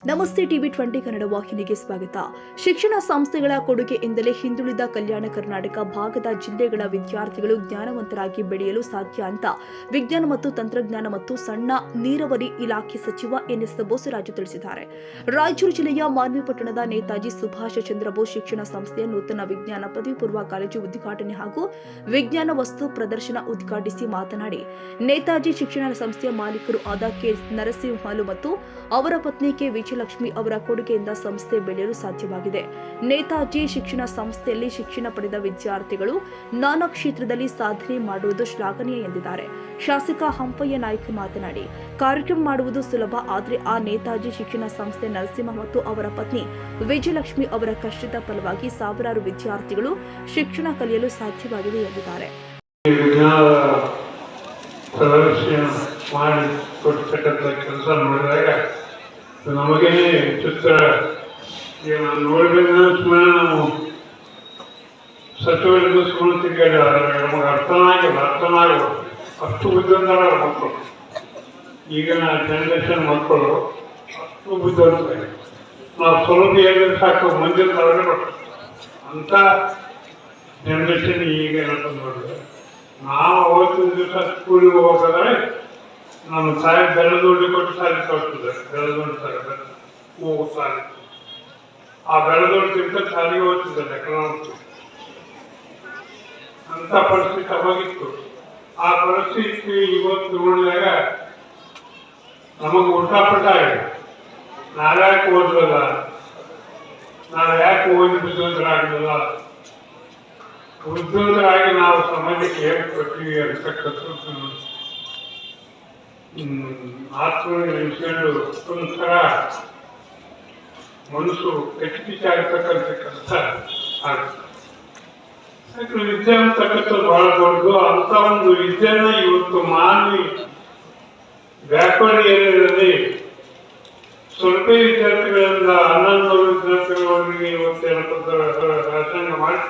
ನಮಸ್ತೆ ಟಿವಿ 20 ಕನ್ನಡ ವಾಹಿನಿಗೆ ಸ್ವಾಗತ. ಶಿಕ್ಷಣ ಸಂಸ್ಥೆಗಳ ಕೊಡುಗೆಯಿಂದಲೇ ಹಿಂದುಳಿದ ಕಲ್ಯಾಣ ಕರ್ನಾಟಕ ಭಾಗದ ಜಿಲ್ಲೆಗಳ ವಿದ್ಯಾರ್ಥಿಗಳು ಜ್ಞಾನವಂತರಾಗಿ ಬೆಳೆಯಲು ಸಾಧ್ಯ ಅಂತ ವಿಜ್ಞಾನ ಮತ್ತು ತಂತ್ರಜ್ಞಾನ ಮತ್ತು ಸಣ್ಣ ನೀರಾವರಿ ಇಲಾಖೆ ಸಚಿವ ಎನ್ಎಸ್ ಬೋಸರಾಜು ತಿಳಿಸಿದ್ದಾರೆ. ರಾಯಚೂರು ಜಿಲ್ಲೆಯ ಮಾನ್ವಿ ಪಟ್ಟಣದ ನೇತಾಜಿ ಸುಭಾಷ್ ಚಂದ್ರ ಬೋಸ್ ಶಿಕ್ಷಣ ಸಂಸ್ಥೆಯ ನೂತನ ವಿಜ್ಞಾನ ಪದವಿ ಪೂರ್ವ ಕಾಲೇಜು ಉದ್ಘಾಟನೆ ಹಾಗೂ ವಿಜ್ಞಾನ ವಸ್ತು ಪ್ರದರ್ಶನ ಉದ್ಘಾಟಿಸಿ ಮಾತನಾಡಿ, ನೇತಾಜಿ ಶಿಕ್ಷಣ ಸಂಸ್ಥೆಯ ಮಾಲೀಕರು ಆದ ಕೆ ನರಸಿಂಹಲು ಮತ್ತು ಅವರ ಪತ್ನಿ ಕೆ ವಿಜಯಲಕ್ಷ್ಮಿ ಅವರ ಕೊಡುಗೆಯಿಂದ ಸಂಸ್ಥೆ ಬೆಳೆಯಲು ಸಾಧ್ಯವಾಗಿದೆ. ನೇತಾಜಿ ಶಿಕ್ಷಣ ಸಂಸ್ಥೆಯಲ್ಲಿ ಶಿಕ್ಷಣ ಪಡೆದ ವಿದ್ಯಾರ್ಥಿಗಳು ನಾನಾ ಕ್ಷೇತ್ರದಲ್ಲಿ ಸಾಧನೆ ಮಾಡುವುದು ಶ್ಲಾಘನೀಯ ಎಂದಿದ್ದಾರೆ. ಶಾಸಕ ಹಂಪಯ್ಯ ನಾಯ್ಕ ಮಾತನಾಡಿ, ಕಾರ್ಯಕ್ರಮ ಮಾಡುವುದು ಸುಲಭ, ಆದರೆ ಆ ನೇತಾಜಿ ಶಿಕ್ಷಣ ಸಂಸ್ಥೆ ನರಸಿಂಹ ಮತ್ತು ಅವರ ಪತ್ನಿ ವಿಜಯಲಕ್ಷ್ಮಿ ಅವರ ಕಷ್ಟದ ಫಲವಾಗಿ ಸಾವಿರಾರು ವಿದ್ಯಾರ್ಥಿಗಳು ಶಿಕ್ಷಣ ಕಲಿಯಲು ಸಾಧ್ಯವಾಗಿದೆ ಎಂದಿದ್ದಾರೆ. ಕೆಲಸ ಮಾಡಿದಾಗ ನಮಗೆ ಚಿತ್ರ ನೋಡಿದ ಸುಮ್ಮನೆ ನಾವು ಸಚಿವರಿಗೂ ಸುಮ್ಮನೆ ತಿರುಗಾಡಿ ನಮಗೆ ಅರ್ಥನಾಗ ಅಷ್ಟು ಬುದ್ಧಿವಂತರ ಮಕ್ಕಳು. ಈಗಿನ ಜನರೇಷನ್ ಮಕ್ಕಳು ಅಷ್ಟು ಬುದ್ಧಿವಂತ. ನಾವು ಸ್ವಲ್ಪ ಹೇಳಿದ್ರೆ ಸಾಕು ಮುಂದಿನ ತರಗತಿ ಅಂತ ಜನರೇಷನ್ ಈಗ ನೋಡಿದ್ರೆ ನಾವು ಅವತ್ತಿನ ದಿವಸ ಸ್ಕೂಲಿಗೆ ಹೋಗೋದಾದ್ರೆ ನಮ್ಮ ತಾಯಿ ಬೆಳದೊಡ್ಡಿ ಕೊಟ್ಟು ಸಾಲಿ ಕಳಿಸ್ತದೆ. ಬೆಳದೊಡ್ಡಿ ಸಾಲ 3 ಸಾಲಿ ಆ ಬೆಳದೊಡ್ಡಿಂತ ಸಾಲಿಗೆ ಹೋಗ್ತಿದ್ದೆ ಲೆಕ್ಕ. ಅಂತ ಪರಿಸ್ಥಿತಿ ಅವಾಗಿತ್ತು. ಆ ಪರಿಸ್ಥಿತಿ ಇವತ್ತು ನೋಡಿದಾಗ ನಮಗೆ ಉಲ್ಟಾಪಟ್ಟ ಆಗಿದೆ. ನಾಳೆ ಯಾಕೆ ಓದಲ್ಲ, ನಾಳೆ ಯಾಕೆ ಓದಿ ಬುದ್ಧಿವಂತರಾಗಲಿಲ್ಲ, ಬುದ್ಧಿವಂತರಾಗಿ ನಾವು ಸಮಾಜಕ್ಕೆ ಹೇಗೆ ಕೊಟ್ಟಿವಿ ಅಂತಕ್ಕಂಥದ್ದು ಆತ್ಮನಿಸ್ಕೊಂಡು ಒಂಥರ ಮನಸ್ಸು ಕೆಟ್ಟಿಚಾಗತಕ್ಕಂಥ ಕೆಲಸ ಆಗುತ್ತೆ. ವಿದ್ಯೆ ಅಂತಕ್ಕಂಥದ್ದು ಬಹಳ ದೊಡ್ಡದು. ಅಂತ ಒಂದು ವಿದ್ಯೆನ ಇವತ್ತು ಮಾನವಿ ಬ್ಯಾಕ್ವರ್ಡ್ ಏರಿಯಾದಲ್ಲಿ ಸ್ವಲ್ಪ ವಿದ್ಯಾರ್ಥಿಗಳಿಂದ 1100 ವಿದ್ಯಾರ್ಥಿಗಳವರೆಗೆ ಇವತ್ತು ವ್ಯಾಸಂಗ ಮಾಡಿ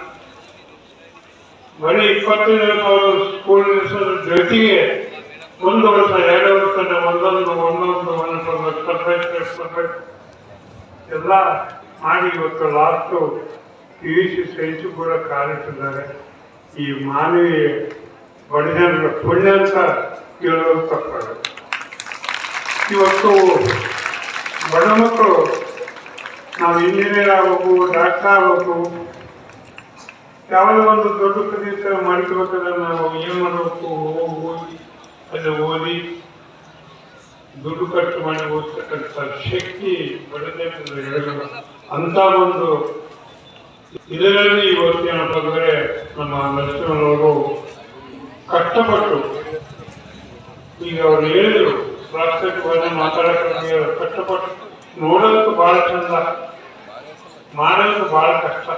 ಬರೀ 25,000 ಸ್ಕೂಲ್ ನಡೆಸೋದ್ರ ಜೊತೆಗೆ 1 ವರ್ಷ 2 ವರ್ಷ ಒಂದೊಂದು ಸಪ್ರೇಟ್ ಎಲ್ಲ ಮಾಡಿ ಇವತ್ತು ಲಾಸ್ಟು PUC ಸೈನ್ಸು ಕೂಡ ಕಾಲಿಟ್ಟಿದ್ದಾರೆ. ಈ ಮಾನವಿ ಬಡಜನರ ಪುಣ್ಯ ಅಂತ ಕೇಳೋದು ತಪ್ಪಾಗುತ್ತೆ. ಇವತ್ತು ಬಡ ಮಕ್ಕಳು ನಾವು ಇಂಜಿನಿಯರ್ ಆಗಬೇಕು, ಡಾಕ್ಟರ್ ಆಗಬೇಕು, ಯಾವುದೋ ಒಂದು ದೊಡ್ಡ ಪ್ರದೇಶ ಮಾಡ್ಕೋಬೇಕಾದ್ರೆ ನಾವು ಏನು ಮಾಡಬೇಕು, ಹೋಗಿ ಅಲ್ಲಿ ಓದಿ ದುಡ್ಡು ಖರ್ಚು ಮಾಡಿ ಓದ್ತಕ್ಕಂಥ ಶಕ್ತಿ ಬಡತನದಿಂದ ಹೇಳಲ್ಲ. ಅಂತ ಒಂದು ಇದರಲ್ಲಿ ಇವತ್ತೇನಂತಂದ್ರೆ ನಮ್ಮ ನರಸಿಂಹನವರು ಕಷ್ಟಪಟ್ಟು, ಈಗ ಅವ್ರು ಹೇಳಿದ್ರು ಪ್ರಾಸ್ತಾವಿಕವಾಗಿ ಮಾತಾಡೋಕ್ಕೆ ಕಷ್ಟಪಟ್ಟು ನೋಡೋದಕ್ಕೆ ಬಹಳ ಚಂದ, ಮಾಡೋದಕ್ಕೆ ಬಹಳ ಕಷ್ಟ.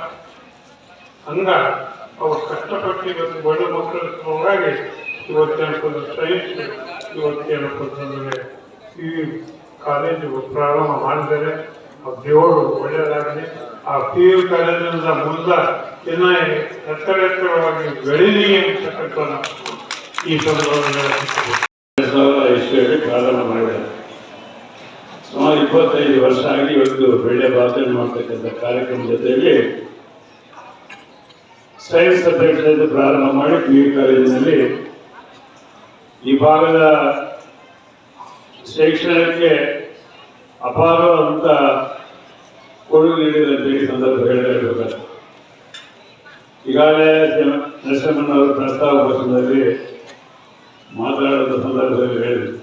ಹಂಗ ಅವ್ರು ಕಷ್ಟಪಟ್ಟು ಇವತ್ತು ಬಡ ಮಕ್ಕಳ ಸಲುವಾಗಿ ಇವತ್ತೇನಪ್ಪ ಸೈನ್ಸ್ ಇವತ್ತೇನಪ್ಪಂತಂದ್ರೆ ಈ ಕಾಲೇಜು ಪ್ರಾರಂಭ ಮಾಡಿದರೆ ದೇವರು ಒಳ್ಳೆಯದಾಗಲಿ. ಆ PU ಕಾಲೇಜಿನಿಂದ ಮುಂದೆ ಇನ್ನ ಎತ್ತರವಾಗಿ ಬೆಳೀಲಿ ಅಂತಕ್ಕಂಥ ಈ ಸಂದರ್ಭದಲ್ಲಿ ಪ್ರಾರಂಭ ಮಾಡಿದ್ದಾರೆ. ಸುಮಾರು 25 ವರ್ಷ ಆಗಿ ಇವತ್ತು ಬೆಳ್ಳೆ ಭಾಷಣ ಮಾಡ್ತಕ್ಕಂಥ ಕಾರ್ಯಕ್ರಮ ಜೊತೆಯಲ್ಲಿ ಸೈನ್ಸ್ ಸಬ್ಜೆಕ್ಟ್ ಪ್ರಾರಂಭ ಮಾಡಿ PU ಕಾಲೇಜಿನಲ್ಲಿ ಈ ಭಾಗದ ಶೈಕ್ಷಣಿಕಕ್ಕೆ ಅಪಾರವಾದಂಥ ಕೊಡುಗೆ ನೀಡಿದಂತೆ ಈ ಸಂದರ್ಭ ಹೇಳಬೇಕಾದ. ಈಗಾಗಲೇ ನರಸಿಂಹಣ್ಣವರ ಪ್ರಸ್ತಾವ ಭಾಷಣದಲ್ಲಿ ಮಾತನಾಡುವ ಸಂದರ್ಭದಲ್ಲಿ ಹೇಳಿದರು,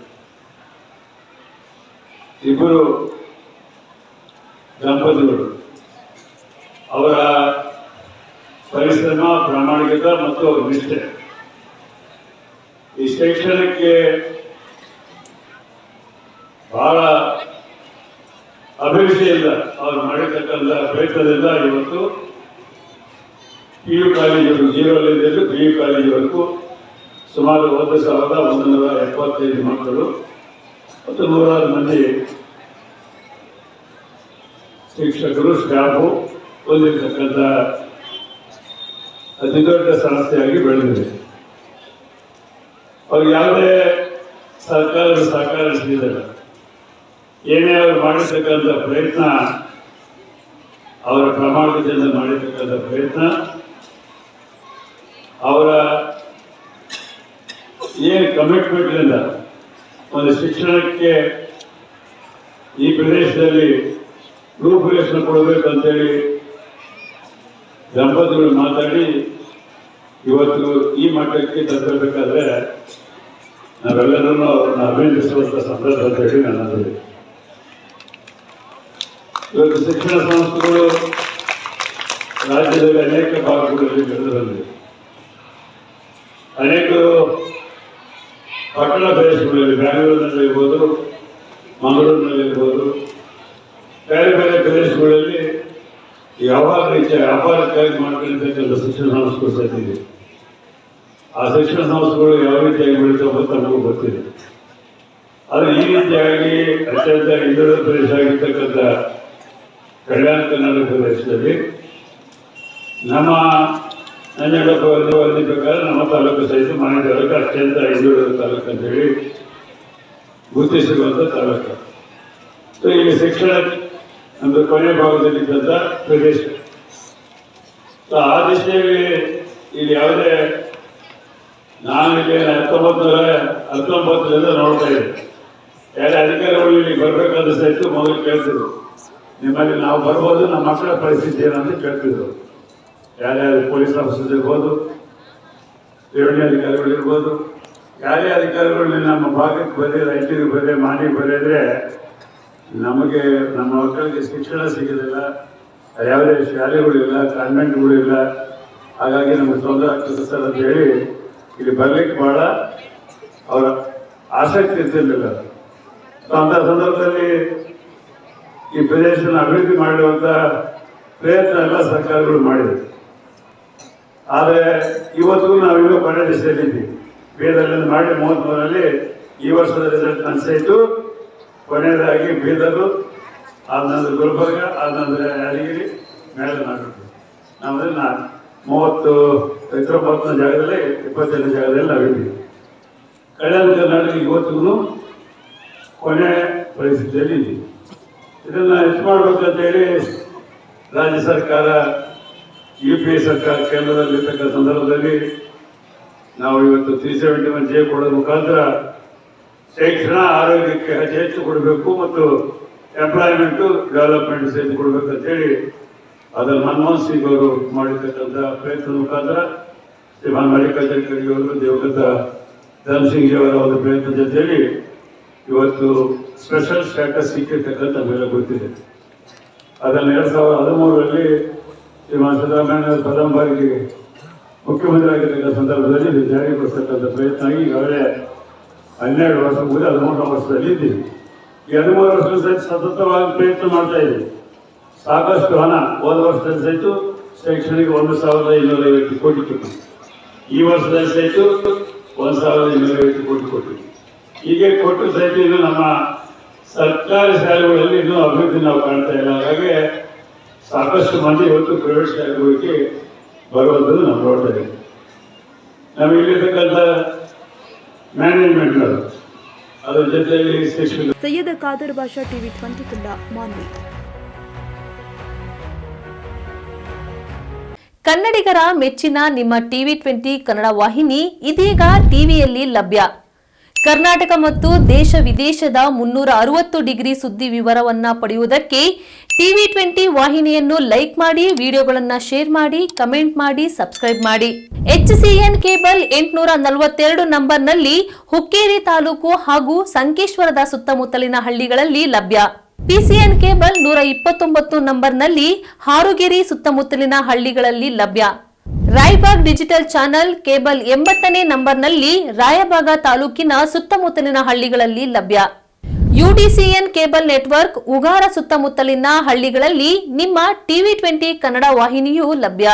ಇಬ್ಬರು ದಂಪತಿಗಳು ಅವರ ಪರಿಶ್ರಮ, ಪ್ರಾಮಾಣಿಕತೆ ಮತ್ತು ನಿಷ್ಠೆ ಈ ಶೈಕ್ಷಣಕ್ಕೆ ಬಹಳ ಅಭಿರುಚಿಯಿಂದ ಅವರು ಮಾಡಿರ್ತಕ್ಕಂಥ ಪ್ರಯತ್ನದಿಂದ ಇವತ್ತು PU ಕಾಲೇಜು 0 PU ಕಾಲೇಜಿವರೆಗೂ ಸುಮಾರು 1,175 ಮಕ್ಕಳು ಮತ್ತು 100 ಮಂದಿ ಶಿಕ್ಷಕರು, ಸ್ಟಾಫು ಹೊಂದಿರತಕ್ಕಂಥ ಅತಿ ದೊಡ್ಡ ಸಂಸ್ಥೆಯಾಗಿ ಬೆಳೆದಿದೆ. ಅವ್ರು ಯಾವುದೇ ಸರ್ಕಾರದ ಸಹಕಾರ ಸಿಗಲಿಲ್ಲ. ಏನೇ ಅವರು ಮಾಡಿರ್ತಕ್ಕಂಥ ಪ್ರಯತ್ನ, ಅವರ ಪ್ರಾಮಾಣಿಕತೆಯಿಂದ ಮಾಡಿರ್ತಕ್ಕಂಥ ಪ್ರಯತ್ನ, ಅವರ ಏನು ಕಮಿಟ್ಮೆಂಟ್ನಿಂದ ಒಂದು ಶಿಕ್ಷಣಕ್ಕೆ ಈ ಪ್ರದೇಶದಲ್ಲಿ ರೂಪುರೇಷೆ ಕೊಡಬೇಕಂತೇಳಿ ದಂಪತಿಗಳು ಮಾತಾಡಿ ಇವತ್ತು ಈ ಮಟ್ಟಕ್ಕೆ ತರಬೇಕಾದ್ರೆ ನಾವೆಲ್ಲರೂ ಅವ್ರನ್ನ ಅಭಿನಂದಿಸುವಂಥ ಸಂದರ್ಭ ಅಂತ ಹೇಳಿ ನನ್ನದು. ಇವತ್ತು ಶಿಕ್ಷಣ ಸಂಸ್ಥೆಗಳು ರಾಜ್ಯದಲ್ಲಿ ಅನೇಕ ಭಾಗಗಳಲ್ಲಿ ಬೆಳೆದು ಬಂದಿವೆ. ಅನೇಕ ಪಟ್ಟಣ ಪ್ರದೇಶಗಳಲ್ಲಿ, ಬೆಂಗಳೂರಿನಲ್ಲಿರ್ಬೋದು, ಮಂಗಳೂರಿನಲ್ಲಿರ್ಬೋದು, ಬೇರೆ ಬೇರೆ ಪ್ರದೇಶಗಳಲ್ಲಿ ಯಾವಾಗ ರೀತಿಯ ವ್ಯಾಪಾರಕ್ಕಾಗಿ ಮಾಡ್ಕೊಂಡಿರ್ತಕ್ಕಂಥ ಶಿಕ್ಷಣ ಸಂಸ್ಥೆಗಳು ಸಹಿತಿದೆ. ಆ ಶಿಕ್ಷಣ ಸಂಸ್ಥೆಗಳು ಯಾವ ರೀತಿಯಾಗಿ ಬೆಳೀತಾವೆ ಅಂತ ನಮಗೂ ಗೊತ್ತಿದೆ. ಆದರೆ ಈ ರೀತಿಯಾಗಿ ಅತ್ಯಂತ ಹಿಂದುಳಿದ ಪ್ರದೇಶ ಆಗಿರ್ತಕ್ಕಂಥ ಕಲ್ಯಾಣ ಕರ್ನಾಟಕ ಪ್ರದೇಶದಲ್ಲಿ ನಮ್ಮ ನಂಜನಗೂಡು ವರದಿ ಪ್ರಕಾರ ನಮ್ಮ ತಾಲೂಕು ಸಹಿತ ಮನೆ ತಾಲೂಕು ಅತ್ಯಂತ ಹಿಂದುಳಿದ ತಾಲೂಕು ಅಂತೇಳಿ ಗುರುತಿಸಿರುವಂಥ ತಾಲೂಕು. ಸೊ ಇಲ್ಲಿ ಶಿಕ್ಷಣ ನಮ್ಮದು ಕೊನೆ ಭಾಗದಲ್ಲಿದ್ದಂಥ ಪ್ರದೇಶ. ಸೊ ಆ ದಿಶೆಯಲ್ಲಿ ಇಲ್ಲಿ ಯಾವುದೇ ನಾನು ಇಲ್ಲಿ 1919ರಿಂದ ನೋಡ್ತಾ ಇದ್ದೆ. ಯಾರೇ ಅಧಿಕಾರಿಗಳು ಇಲ್ಲಿ ಬರಬೇಕಾದ ಸಹಿತ ಮೊದಲು ಕೇಳ್ತಿದ್ರು, ನಿಮ್ಮಲ್ಲಿ ನಾವು ಬರ್ಬೋದು, ನಮ್ಮ ಮಕ್ಕಳ ಪರಿಸ್ಥಿತಿ ಏನಂತ ಕೇಳ್ತಿದ್ರು. ಯಾರ್ಯಾರು ಪೊಲೀಸ್ ಆಫೀಸರ್ ಇರ್ಬೋದು, ರೆವಿನ್ಯೂ ಅಧಿಕಾರಿಗಳು ಇರ್ಬೋದು, ಯಾರೇ ಅಧಿಕಾರಿಗಳು ನಮ್ಮ ಭಾಗಕ್ಕೆ ಬರೀ, ರೈತರಿಗೆ ಬರೀ, ಮಾನಿಗೆ ಬರೆದ್ರೆ ನಮಗೆ ನಮ್ಮ ಮಕ್ಕಳಿಗೆ ಶಿಕ್ಷಣ ಸಿಗೋದಿಲ್ಲ, ಯಾವುದೇ ಶಾಲೆಗಳು ಇಲ್ಲ, ಕಾನ್ವೆಂಟ್ಗಳು ಇಲ್ಲ, ಹಾಗಾಗಿ ನಮಗೆ ತೊಂದರೆ ಆಗ್ತದೆ ಸರ್ ಅಂತ ಹೇಳಿ ಇಲ್ಲಿ ಬರಲಿಕ್ಕೆ ಭಾಳ ಅವರ ಆಸಕ್ತಿ ಇರ್ತಿರ್ಲಿಲ್ಲ. ಅಂಥ ಸಂದರ್ಭದಲ್ಲಿ ಈ ಪ್ರದೇಶನ ಅಭಿವೃದ್ಧಿ ಮಾಡುವಂಥ ಪ್ರಯತ್ನ ಎಲ್ಲ ಸರ್ಕಾರಗಳು ಮಾಡಿದೆ. ಆದರೆ ಇವತ್ತಿಗೂ ನಾವಿನ್ನೂ ಕೊನೆ ದಿಸೆಯಲ್ಲಿದ್ದೀವಿ. ಬೀದರ್ನಲ್ಲಿ ಮಾಡಿ 33ರಲ್ಲಿ ಈ ವರ್ಷದ ರಿಸಲ್ಟ್ ಅನಿಸಾಯಿತು. ಕೊನೆಯದಾಗಿ ಬೀದರು, ಆದ ನಂತರ ಗುಲ್ಬರ್ಗ, ಆದ ನಂತರ ಯಾದಗಿರಿ, ಮೇಲೆ ನಾಗರಿಕ. ನಾವದನ್ನ 39ನೇ ಜಾಗದಲ್ಲಿ 28ನೇ ಜಾಗದಲ್ಲಿ ನಾವಿದ್ದೀವಿ. ಕಲ್ಯಾಣ ಕರ್ನಾಟಕ ಇವತ್ತಿಗೂ ಕೊನೆ ಪರಿಸ್ಥಿತಿಯಲ್ಲಿ ಇದ್ದೀವಿ. ಇದನ್ನು ಹೆಚ್ಚು ಮಾಡಬೇಕಂತೇಳಿ ರಾಜ್ಯ ಸರ್ಕಾರ, UPA ಸರ್ಕಾರ ಕೇಂದ್ರದಲ್ಲಿರ್ತಕ್ಕಂಥ ಸಂದರ್ಭದಲ್ಲಿ ನಾವು ಇವತ್ತು 371J ಕೊಡೋ ಮುಖಾಂತರ ಶಿಕ್ಷಣ, ಆರೋಗ್ಯಕ್ಕೆ ಹೆಚ್ಚು ಕೊಡಬೇಕು ಮತ್ತು ಎಂಪ್ಲಾಯ್ಮೆಂಟು, ಡೆವಲಪ್ಮೆಂಟ್ ಸಹಿತ ಕೊಡಬೇಕಂತೇಳಿ ಅದನ್ನು ಮನಮೋಹನ್ ಸಿಂಗ್ ಅವರು ಮಾಡಿರ್ತಕ್ಕಂಥ ಪ್ರಯತ್ನದ ಮುಖಾಂತರ ಶ್ರೀಮಾನ್ ಮಲ್ಲಿಕಾರ್ಜುನ ಖರ್ಗೆ ಅವರು, ದಿವಂಗತ ಧರ್ಮಸಿಂಗ್ ಅವರ ಒಂದು ಪ್ರಯತ್ನ ಜೊತೆಯಲ್ಲಿ ಇವತ್ತು ಸ್ಪೆಷಲ್ ಸ್ಟ್ಯಾಟಸ್ ಸಿಕ್ಕಿರ್ತಕ್ಕಂಥ ನಮಗೆಲ್ಲ ಗೊತ್ತಿದೆ. ಅದನ್ನು 2013ರಲ್ಲಿ ಶ್ರೀಮಾನ್ ಸಿದ್ದರಾಮಯ್ಯ ಪ್ರಥಮ ಬಾರಿಗೆ ಮುಖ್ಯಮಂತ್ರಿ ಆಗಿರ್ತಕ್ಕಂಥ ಸಂದರ್ಭದಲ್ಲಿ ಇದು ಜಾರಿಗೊಳಿಸ್ತಕ್ಕಂಥ ಪ್ರಯತ್ನ ಆಗಿ ಈಗಾಗಲೇ 12 ವರ್ಷ ಮುಗಿದ 13ನೇ ವರ್ಷದಲ್ಲಿ ಇದ್ದೀವಿ. ಈ 13 ವರ್ಷದ ಸಹಿತ ಸತತವಾಗಿ ಪ್ರಯತ್ನ ಮಾಡ್ತಾ ಇದ್ದೀವಿ. ಸಾಕಷ್ಟು ಹಣ ಹೋದ ವರ್ಷದಲ್ಲಿ ಸಹಿತ ಶೈಕ್ಷಣಿಕ 1,250 ಕೋಟಿ ಕೊಟ್ಟು, ಈ ವರ್ಷದಲ್ಲಿ ಸಹಿತ 1,250 ಕೋಟಿ ಕೊಟ್ಟು, ಹೀಗೆ ಕೊಟ್ಟು ಸಹಿತ ಇನ್ನು ನಮ್ಮ ಸರ್ಕಾರಿ ಶಾಲೆಗಳಲ್ಲಿ ಇನ್ನೂ ಅಭಿವೃದ್ಧಿ ನಾವು ಕಾಣ್ತಾ ಇಲ್ಲ. ಹಾಗಾಗಿ ಸಾಕಷ್ಟು ಮಂದಿ ಇವತ್ತು ಪ್ರೈವೇಟ್ ಶಾಲೆಗಳಿಗೆ ಬರುವಂಥದ್ದು ನಾವು ನೋಡ್ತಾ ಇದ್ದೀವಿ. ನಮಗಿರ್ತಕ್ಕಂಥ ಮ್ಯಾನೇಜ್ಮೆಂಟ್ ಅದರ ಜೊತೆಯಲ್ಲಿ ಶಿಕ್ಷಣ. ಸೈಯದ ಖಾದರ್ ಬಾಷಾ, ಟಿವಿ 20 ಕನ್ನಡ, ಮಾನ್ವಿ. ಕನ್ನಡಿಗರ ಮೆಚ್ಚಿನ ನಿಮ್ಮ ಟಿವಿ 20 ಕನ್ನಡ ವಾಹಿನಿ ಇದೀಗ ಟಿವಿಯಲ್ಲಿ ಲಭ್ಯ. ಕರ್ನಾಟಕ ಮತ್ತು ದೇಶ ವಿದೇಶದ 360 ಡಿಗ್ರಿ ಸುದ್ದಿ ವಿವರವನ್ನ ಪಡೆಯುವುದಕ್ಕೆ ಟಿವಿ 20 ವಾಹಿನಿಯನ್ನು ಲೈಕ್ ಮಾಡಿ, ವಿಡಿಯೋಗಳನ್ನು ಶೇರ್ ಮಾಡಿ, ಕಮೆಂಟ್ ಮಾಡಿ, ಸಬ್ಸ್ಕ್ರೈಬ್ ಮಾಡಿ. HCN ಕೇಬಲ್ 842 ನಂಬರ್ನಲ್ಲಿ ಹುಕ್ಕೇರಿ ತಾಲೂಕು ಹಾಗೂ ಸಂಕೇಶ್ವರದ ಸುತ್ತಮುತ್ತಲಿನ ಹಳ್ಳಿಗಳಲ್ಲಿ ಲಭ್ಯ. PCN ಕೇಬಲ್ 129 ನಂಬರ್ನಲ್ಲಿ ಹಾರುಗೆರೆ ಸುತ್ತಮುತ್ತಲಿನ ಹಳ್ಳಿಗಳಲ್ಲಿ ಲಭ್ಯ. ರಾಯಬಾಗ್ ಡಿಜಿಟಲ್ ಚಾನೆಲ್ ಕೇಬಲ್ 80ನೇ ನಂಬರ್ನಲ್ಲಿ ರಾಯಬಾಗ ತಾಲೂಕಿನ ಸುತ್ತಮುತ್ತಲಿನ ಹಳ್ಳಿಗಳಲ್ಲಿ ಲಭ್ಯ. UDCN ಕೇಬಲ್ ನೆಟ್ವರ್ಕ್ ಉಗಾರ ಸುತ್ತಮುತ್ತಲಿನ ಹಳ್ಳಿಗಳಲ್ಲಿ ನಿಮ್ಮ ಟಿವಿ 20 ಕನ್ನಡ ವಾಹಿನಿಯೂ ಲಭ್ಯ.